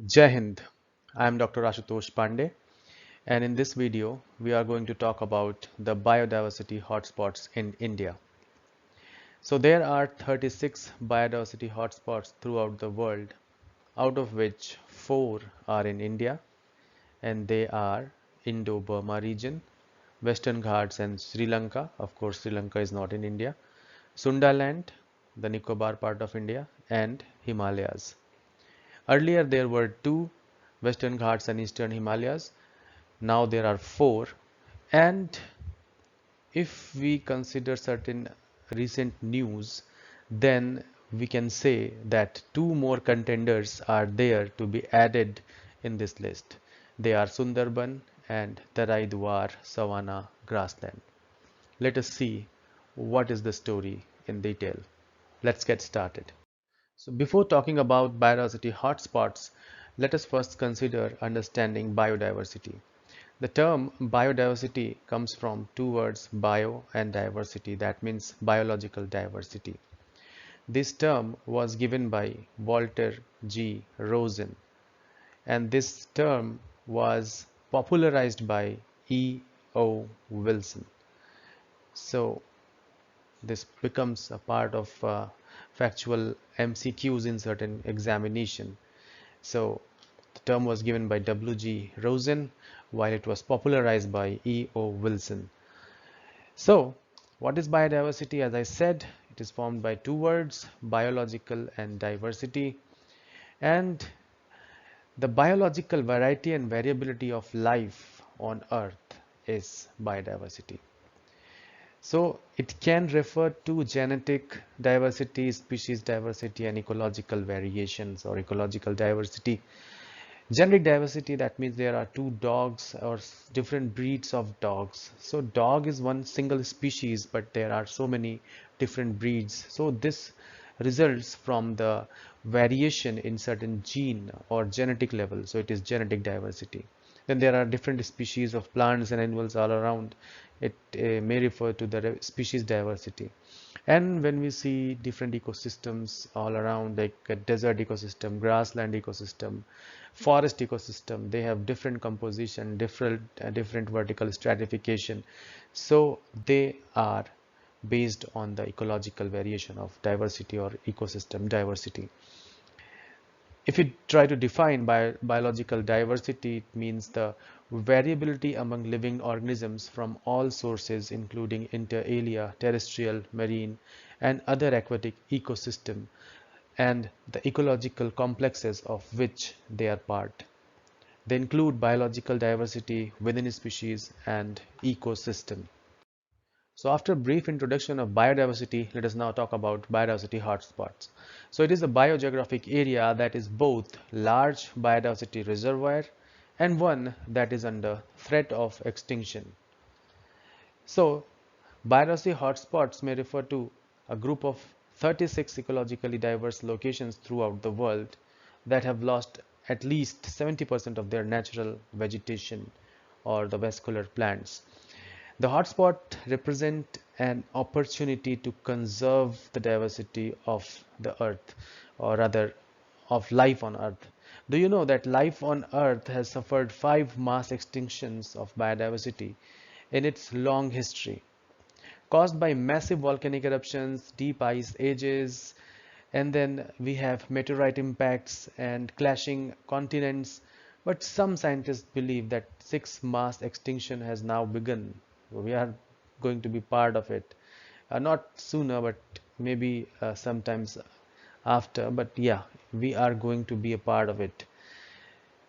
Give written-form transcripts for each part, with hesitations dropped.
Jai Hind. I am Dr. Ashutosh Pandey, and in this video we are going to talk about the biodiversity hotspots in India. So there are 36 biodiversity hotspots throughout the world, out of which 4 are in India, and they are Indo-Burma region, Western Ghats and Sri Lanka. Of course, Sri Lanka is not in India. Sundaland, the Nicobar part of India, and Himalayas. Earlier there were 2, Western Ghats and Eastern Himalayas. Now there are 4, and if we consider certain recent news, then we can say that 2 more contenders are there to be added in this list. They are Sundarban and Terrai-Duar Savannah grassland. Let us see what is the story in detail. Let's get started. So before talking about biodiversity hotspots, let us first consider understanding biodiversity. The term biodiversity comes from 2 words, bio and diversity, that means biological diversity. This term was given by Walter G. Rosen, and this term was popularized by E. O. Wilson. So this becomes a part of factual MCQs in certain examination. So the term was given by W.G. Rosen while it was popularized by E.O. Wilson. So what is biodiversity? As I said, it is formed by 2 words, biological and diversity. And the biological variety and variability of life on Earth is biodiversity. So it can refer to genetic diversity, species diversity, and ecological variations or ecological diversity. Genetic diversity, that means there are 2 dogs or different breeds of dogs. So dog is one single species, but there are so many different breeds. So this results from the variation in certain gene or genetic level. So it is genetic diversity. Then there are different species of plants and animals all around. It may refer to the species diversity. And when we see different ecosystems all around, like a desert ecosystem, grassland ecosystem, forest ecosystem, they have different composition, different vertical stratification. So they are based on the ecological variation of diversity or ecosystem diversity. If we try to define biological diversity, it means the variability among living organisms from all sources, including inter alia, terrestrial, marine, and other aquatic ecosystem, and the ecological complexes of which they are part. They include biological diversity within a species and ecosystem. So after a brief introduction of biodiversity, let us now talk about biodiversity hotspots. So it is a biogeographic area that is both large biodiversity reservoir and one that is under threat of extinction. So biodiversity hotspots may refer to a group of 36 ecologically diverse locations throughout the world that have lost at least 70% of their natural vegetation or the vascular plants. The hotspot represent an opportunity to conserve the diversity of the earth, or rather of life on earth. Do you know that life on earth has suffered 5 mass extinctions of biodiversity in its long history, caused by massive volcanic eruptions, deep ice ages, and then we have meteorite impacts and clashing continents. But some scientists believe that 6 mass extinction has now begun. We are going to be part of it. Not sooner, but maybe sometimes after. But yeah, we are going to be a part of it.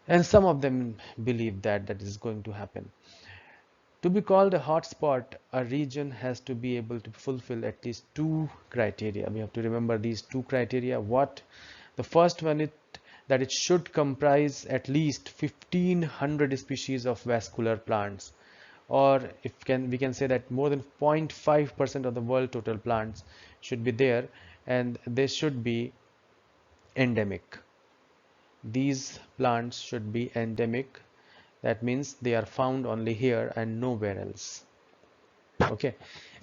And some of them believe that that is going to happen. To be called a hotspot, a region has to be able to fulfill at least 2 criteria. We have to remember these 2 criteria. What? The first one is that it should comprise at least 1500 species of vascular plants, or we can say that more than 0.5% of the world total plants should be there, and they should be endemic. These plants should be endemic. That means they are found only here and nowhere else. Okay,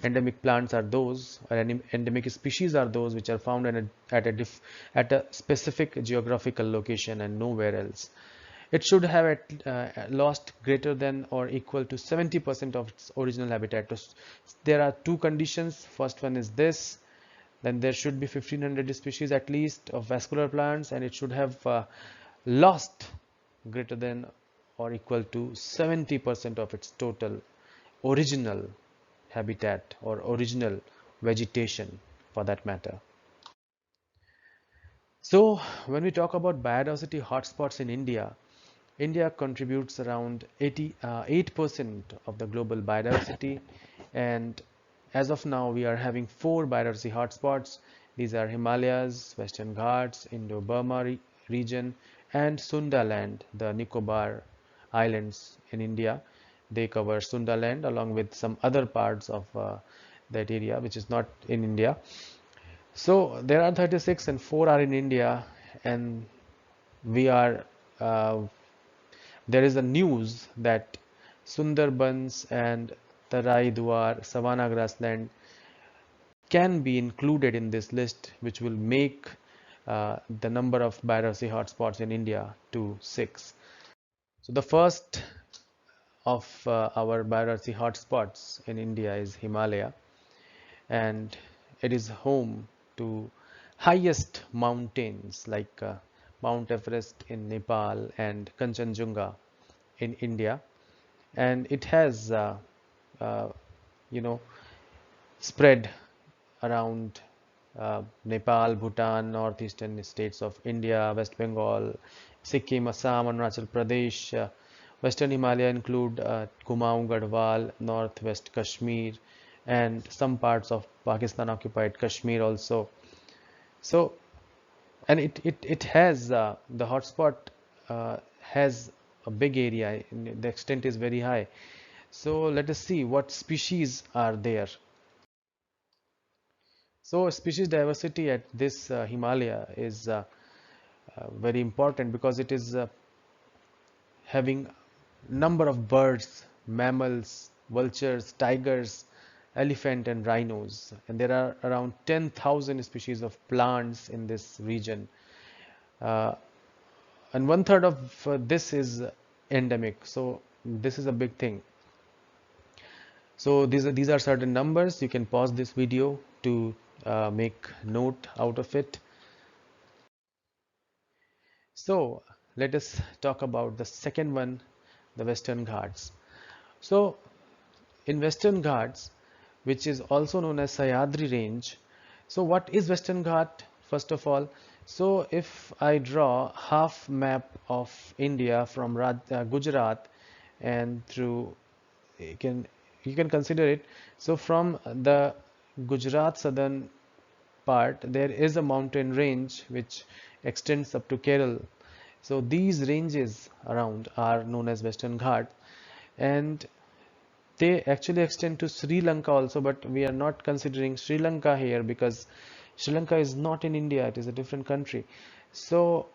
endemic plants are those, or endemic species are those which are found at a specific geographical location and nowhere else. It should have lost greater than or equal to 70% of its original habitat. There are two conditions. First one is this. Then there should be 1500 species at least of vascular plants, and it should have lost greater than or equal to 70% of its total original habitat or original vegetation for that matter. So when we talk about biodiversity hotspots in India, India contributes around 88% of the global biodiversity, and as of now we are having 4 biodiversity hotspots. These are Himalayas, Western Ghats, Indo-Burma region, and Sundaland, the Nicobar Islands in India. They cover Sundaland along with some other parts of that area which is not in India. So there are 36 and 4 are in India, and we are there is a news that Sundarbans and Terrai-Duar Savannah grassland can be included in this list, which will make the number of biodiversity hotspots in India to 6. So the first of our biodiversity hotspots in India is Himalaya, and it is home to highest mountains like Mount Everest in Nepal and Kanchenjunga in India, and it has uh, you know spread around Nepal, Bhutan, northeastern states of India, West Bengal, Sikkim, Assam, Arunachal Pradesh. Western Himalaya include Kumaon, Garhwal, northwest Kashmir, and some parts of Pakistan occupied Kashmir also. So, and it has the hotspot has a big area. The extent is very high. So let us see what species are there. So species diversity at this Himalaya is very important because it is having number of birds, mammals, vultures, tigers, elephant and rhinos, and there are around 10,000 species of plants in this region, uh, and 1/3 of this is endemic. So this is a big thing. So these are certain numbers. You can pause this video to make note out of it. So let us talk about the second one, the Western Ghats. So in Western Ghats, which is also known as Sahyadri range. So what is Western Ghat? First of all, so if I draw half map of India from Gujarat and through, you can consider it. So from the Gujarat southern part, there is a mountain range which extends up to Kerala. So these ranges around are known as Western Ghat, and they actually extend to Sri Lanka also, but we are not considering Sri Lanka here because Sri Lanka is not in India, it is a different country. So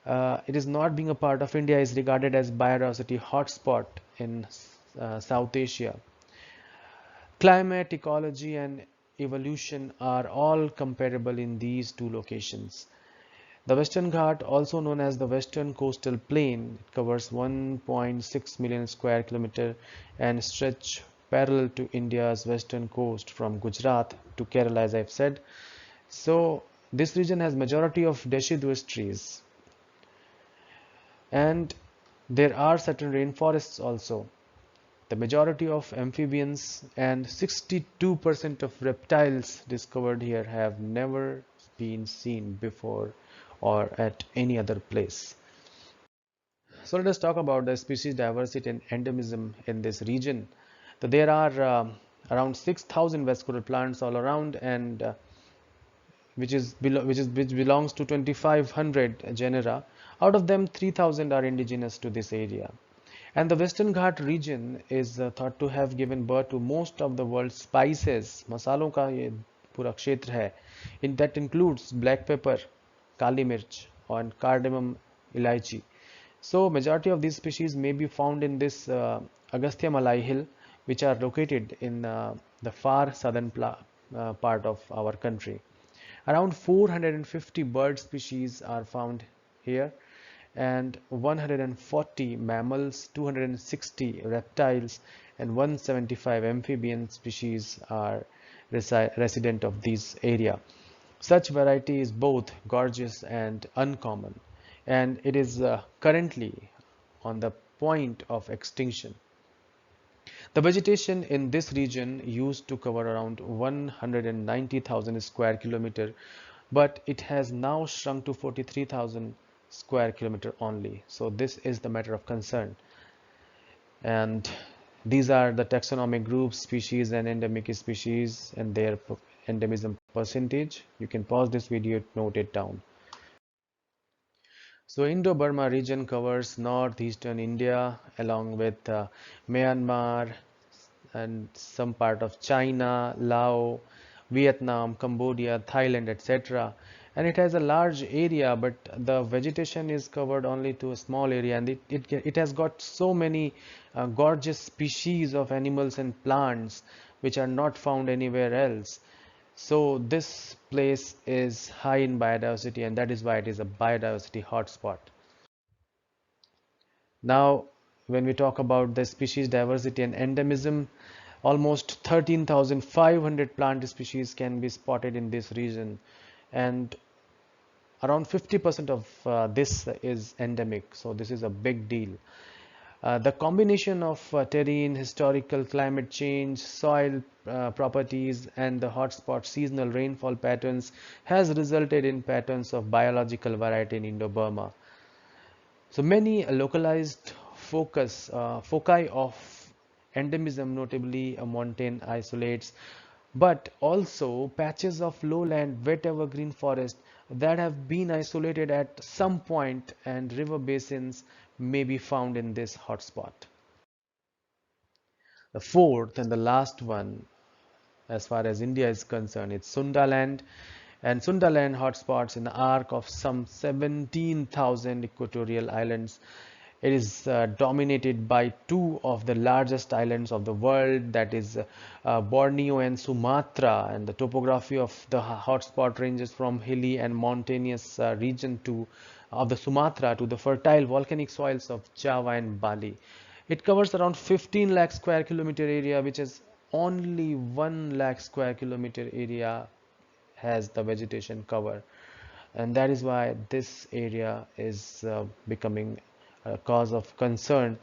it is not being a part of India is regarded as biodiversity hotspot in South Asia. Climate, ecology and evolution are all comparable in these two locations. The Western Ghat, also known as the Western Coastal Plain, it covers 1.6 million square kilometer and stretch parallel to India's western coast from Gujarat to Kerala, as I've said. So this region has majority of deciduous trees, and there are certain rainforests also. The majority of amphibians and 62% of reptiles discovered here have never been seen before or at any other place. So let us talk about the species diversity and endemism in this region. So there are around 6,000 vascular plants all around, and which belongs to 2,500 genera. Out of them, 3,000 are indigenous to this area. And the Western Ghat region is thought to have given birth to most of the world's spices. मसालों का ये पूरा क्षेत्र है. That includes black pepper, kali mirch, and cardamom, elaichi. So majority of these species may be found in this Agastya Malai hill, which are located in the far southern part of our country. Around 450 bird species are found here, and 140 mammals, 260 reptiles, and 175 amphibian species are resident of this area. Such variety is both gorgeous and uncommon, and it is currently on the point of extinction. The vegetation in this region used to cover around 190,000 square kilometer, but it has now shrunk to 43,000 square kilometer only. So this is the matter of concern. And these are the taxonomic groups, species and endemic species and their endemism percentage. You can pause this video to note it down. So Indo-Burma region covers northeastern India along with Myanmar and some part of China, Laos, Vietnam, Cambodia, Thailand, etc. And it has a large area, but the vegetation is covered only to a small area, and it has got so many gorgeous species of animals and plants which are not found anywhere else. So this place is high in biodiversity, and that is why it is a biodiversity hotspot. Now, when we talk about the species diversity and endemism, almost 13,500 plant species can be spotted in this region, and around 50% of this is endemic. So this is a big deal. The combination of terrain, historical climate change, soil properties, and the hotspot seasonal rainfall patterns has resulted in patterns of biological variety in Indo-Burma. So many localized foci of endemism, notably montane isolates, but also patches of lowland wet evergreen forest that have been isolated at some point, and river basins may be found in this hotspot. The fourth and the last one, as far as India is concerned, it's Sundaland. And Sundaland hotspots in the arc of some 17,000 equatorial islands. It is dominated by two of the largest islands of the world, that is Borneo and Sumatra, and the topography of the hotspot ranges from hilly and mountainous region of the Sumatra to the fertile volcanic soils of Java and Bali. It covers around 15 lakh square kilometer area, which is only 1 lakh square kilometer area has the vegetation cover, and that is why this area is becoming a cause of concern.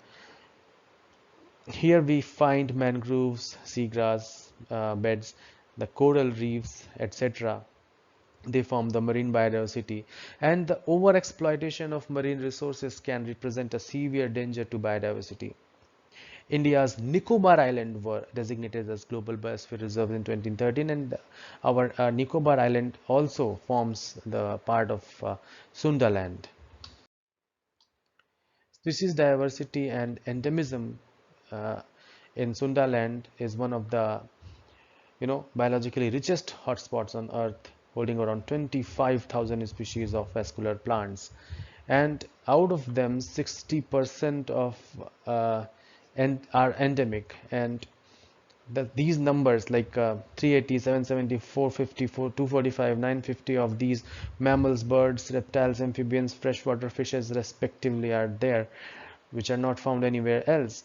Here we find mangroves, seagrass beds, the coral reefs, etc. They form the marine biodiversity, and the overexploitation of marine resources can represent a severe danger to biodiversity. India's Nicobar Island were designated as Global Biosphere Reserve in 2013, and our Nicobar Island also forms the part of Sundaland. Species diversity and endemism in Sundaland is one of the biologically richest hotspots on Earth, holding around 25,000 species of vascular plants, and out of them 60% of are endemic, and these numbers like 380, 770, 450, 245, 950 of these mammals, birds, reptiles, amphibians, freshwater fishes respectively are there, which are not found anywhere else.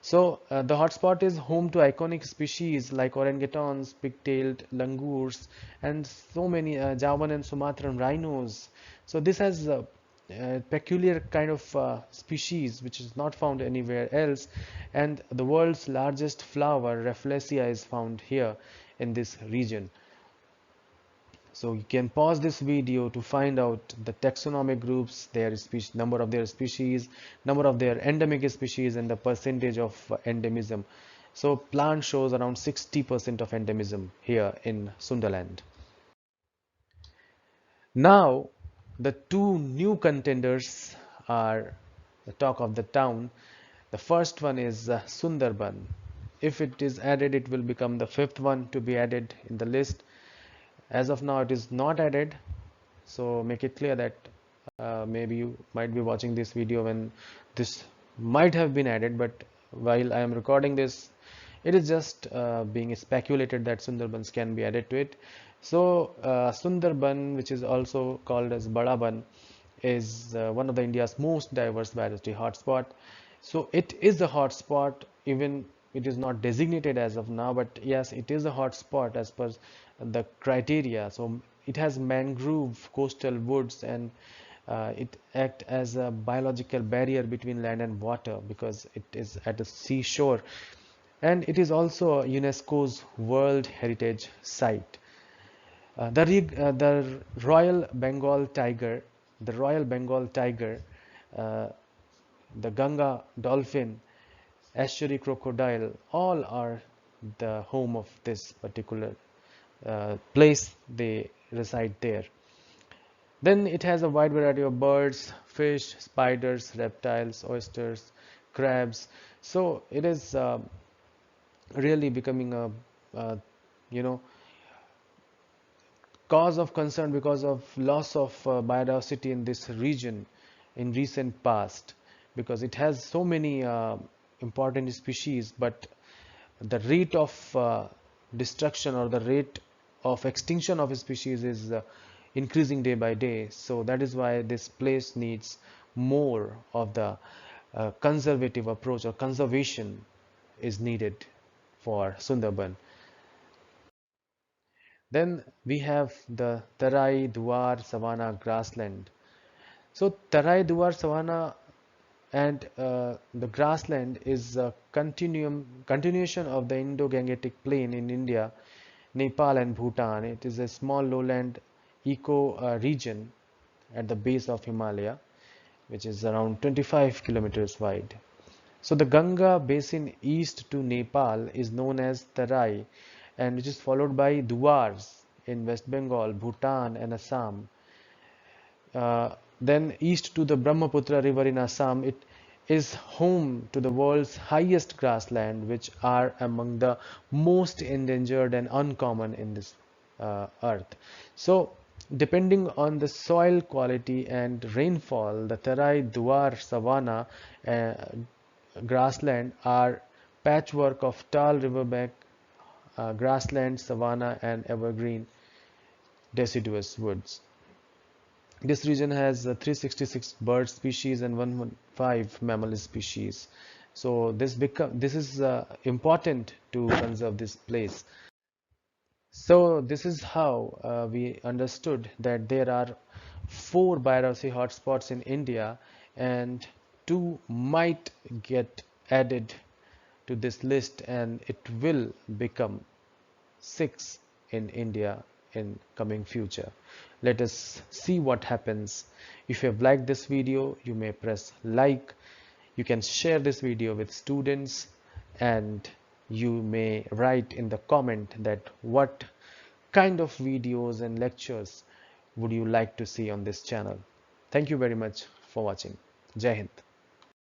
So the hotspot is home to iconic species like orangutans, pig-tailed langurs, and so many Javan and Sumatran rhinos. So this has a peculiar kind of species which is not found anywhere else, and the world's largest flower, Rafflesia, is found here in this region. So you can pause this video to find out the taxonomic groups, their species, number of their species, number of their endemic species, and the percentage of endemism. So plant shows around 60% of endemism here in Sundaland. Now the two new contenders are the talk of the town. The first one is Sundarban. If it is added, it will become the fifth one to be added in the list. As of now, it is not added, so make it clear that maybe you might be watching this video when this might have been added, but while I am recording this, It is just being speculated that Sundarbans can be added to it. So Sundarban, which is also called as Badaban, is one of the India's most diverse biodiversity hotspot. So it is a hotspot, even it is not designated as of now, but yes, it is a hotspot as per the criteria. So it has mangrove coastal woods, and it acts as a biological barrier between land and water because it is at the seashore, and it is also UNESCO's World Heritage Site. The Royal Bengal tiger, the Royal Bengal tiger, uh, the Ganga dolphin, estuary crocodile, all are the home of this particular place. They reside there. Then it has a wide variety of birds, fish, spiders, reptiles, oysters, crabs. So it is really becoming a you know cause of concern because of loss of biodiversity in this region in recent past, because it has so many important species, but the rate of destruction or the rate of extinction of a species is increasing day by day. So that is why this place needs more of the conservative approach, or conservation is needed for Sundarban. Then we have the Terrai-Duar Savannah grassland. So Terrai-Duar Savannah and the grassland is a continuation of the Indo-Gangetic plain in India, Nepal and Bhutan. It is a small lowland eco region at the base of Himalaya, which is around 25 kilometers wide. So the Ganga basin east to Nepal is known as Tarai, and which is followed by Duars in West Bengal, Bhutan and Assam. Then east to the Brahmaputra river in Assam, it is home to the world's highest grassland, which are among the most endangered and uncommon in this earth. So depending on the soil quality and rainfall, the Terrai-Duar Savannah grassland are patchwork of tall riverbank grassland, savanna and evergreen deciduous woods. This region has 366 bird species and 115 mammal species. So this is important to conserve this place. So this is how we understood that there are 4 biodiversity hotspots in India, and 2 might get added to this list, and it will become 6 in India in coming future. Let us see what happens. If you have liked this video, you may press like. You can share this video with students, and you may write in the comment that what kind of videos and lectures would you like to see on this channel. Thank you very much for watching. Jai Hind.